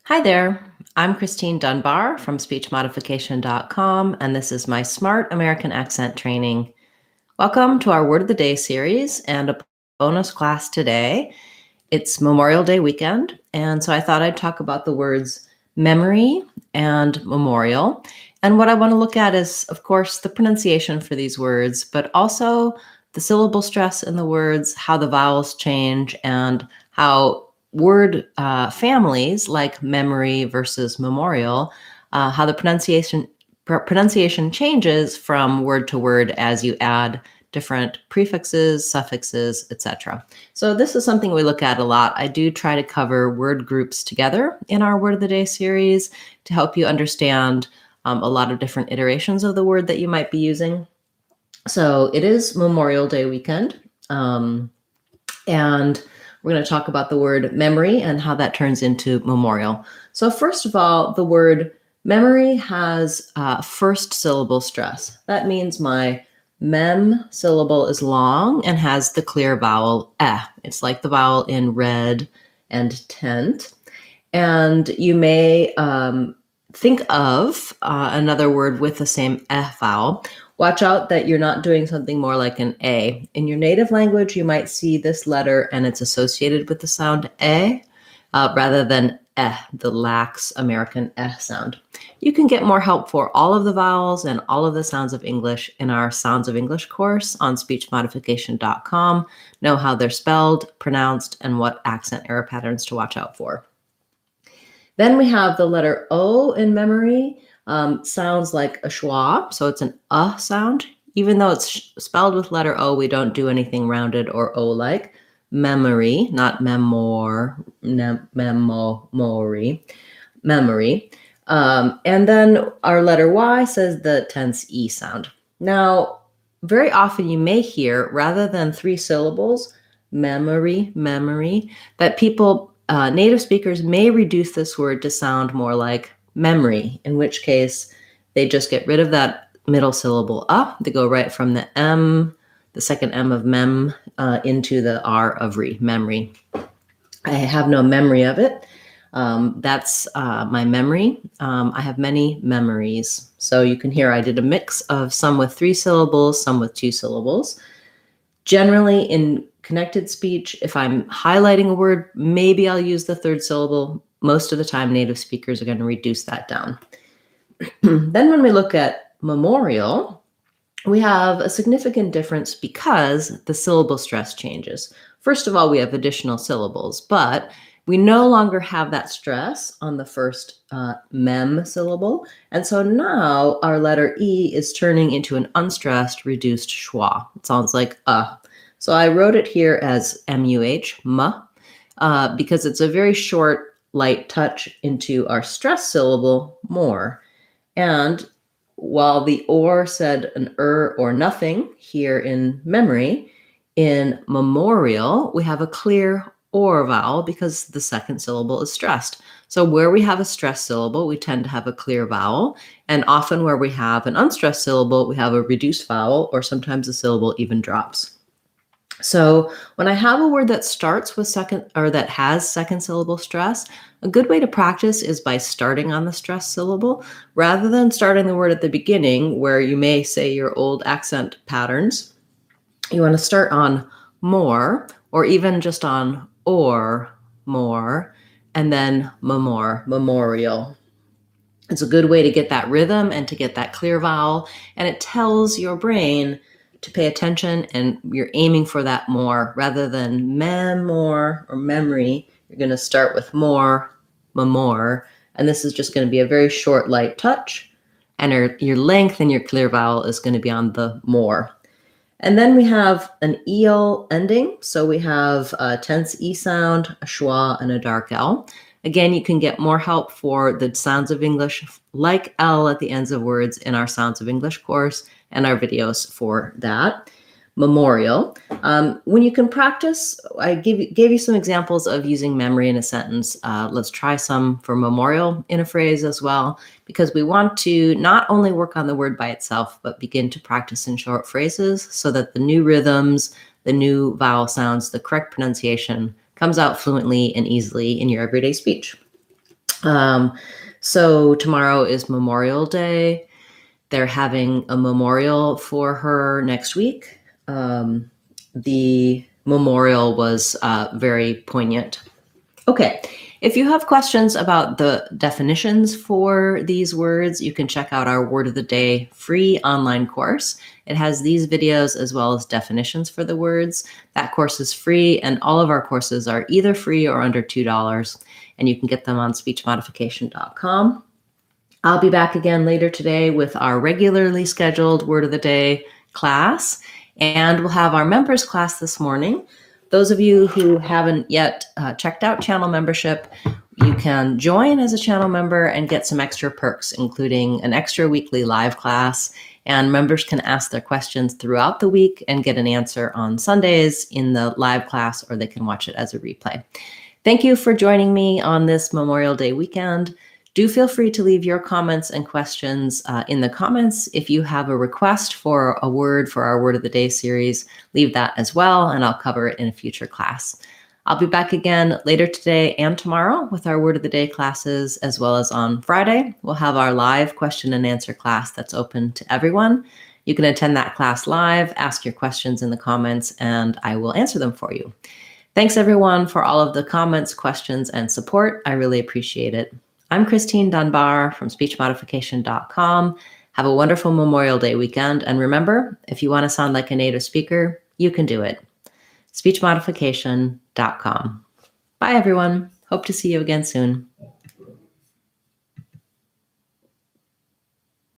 Hi there. I'm Christine Dunbar from speechmodification.com, and this is my Smart American Accent training. Welcome to our Word of the Day series and a bonus class today. It's Memorial Day weekend, and so I thought I'd talk about the words memory and memorial. And what I want to look at is, of course, the pronunciation for these words, but also the syllable stress in the words, how the vowels change, and how word families like memory versus memorial, how the pronunciation changes from word to word as you add different prefixes, suffixes, etc. So this is something we look at a lot. I do try to cover word groups together in our Word of the Day series to help you understand a lot of different iterations of the word that you might be using. So it is Memorial Day weekend, and we're going to talk about the word memory and how that turns into memorial. So first of all, the word memory has first syllable stress. That means my mem syllable is long and has the clear vowel eh. It's like the vowel in red and tent. And you may think of another word with the same eh vowel. Watch out that you're not doing something more like an A. In your native language, you might see this letter and it's associated with the sound A rather than eh, the lax American eh sound. You can get more help for all of the vowels and all of the sounds of English in our Sounds of English course on speechmodification.com. Know how they're spelled, pronounced, and what accent error patterns to watch out for. Then we have the letter O in memory. Sounds like a schwa, so it's an sound. Even though it's spelled with letter O, we don't do anything rounded or O-like. Memory, not memory. Memory. And then our letter Y says the tense E sound. Now, very often you may hear, rather than 3 syllables, memory, that people, native speakers may reduce this word to sound more like memory, in which case they just get rid of that middle syllable they go right from the M, the second M of mem, into the R of re, memory. I have no memory of it. That's my memory. I have many memories. So you can hear I did a mix of some with 3 syllables, some with 2 syllables. Generally in connected speech, if I'm highlighting a word, maybe I'll use the 3rd syllable. Most of the time, native speakers are going to reduce that down. Then when we look at memorial, we have a significant difference because the syllable stress changes. First of all, we have additional syllables, but we no longer have that stress on the first mem syllable. And so now our letter E is turning into an unstressed, reduced schwa. It sounds like So I wrote it here as M-U-H, because it's a very short, light touch into our stress syllable, more. And while the or said an or nothing here in memory, in memorial, we have a clear or vowel because the second syllable is stressed. So where we have a stressed syllable, we tend to have a clear vowel. And often where we have an unstressed syllable, we have a reduced vowel, or sometimes the syllable even drops. So when I have a word that starts with that has second syllable stress, a good way to practice is by starting on the stress syllable rather than starting the word at the beginning where you may say your old accent patterns. You want to start on more, or even just on or more, and then memorial. It's a good way to get that rhythm and to get that clear vowel, and it tells your brain to pay attention, and you're aiming for that more rather than memor or memory. You're going to start with more, and this is just going to be a very short, light touch, and your length and your clear vowel is going to be on the more. And then we have an EL ending. So we have a tense E sound, a schwa, and a dark L. Again, you can get more help for the sounds of English like L at the ends of words in our Sounds of English course and our videos for that. Memorial. When you can practice, I gave you some examples of using memory in a sentence. Let's try some for memorial in a phrase as well, because we want to not only work on the word by itself, but begin to practice in short phrases so that the new rhythms, the new vowel sounds, the correct pronunciation comes out fluently and easily in your everyday speech. So tomorrow is Memorial Day. They're having a memorial for her next week. The memorial was very poignant. Okay, if you have questions about the definitions for these words, you can check out our Word of the Day free online course. It has these videos as well as definitions for the words. That course is free, and all of our courses are either free or under $2, and you can get them on speechmodification.com. I'll be back again later today with our regularly scheduled Word of the Day class, and we'll have our members class this morning. Those of you who haven't yet checked out channel membership, you can join as a channel member and get some extra perks, including an extra weekly live class, and members can ask their questions throughout the week and get an answer on Sundays in the live class, or they can watch it as a replay. Thank you for joining me on this Memorial Day weekend. Do feel free to leave your comments and questions in the comments. If you have a request for a word for our Word of the Day series, leave that as well, and I'll cover it in a future class. I'll be back again later today and tomorrow with our Word of the Day classes, as well as on Friday. We'll have our live question and answer class that's open to everyone. You can attend that class live, ask your questions in the comments, and I will answer them for you. Thanks everyone for all of the comments, questions, and support. I really appreciate it. I'm Christine Dunbar from speechmodification.com. Have a wonderful Memorial Day weekend. And remember, if you want to sound like a native speaker, you can do it. speechmodification.com. Bye, everyone. Hope to see you again soon.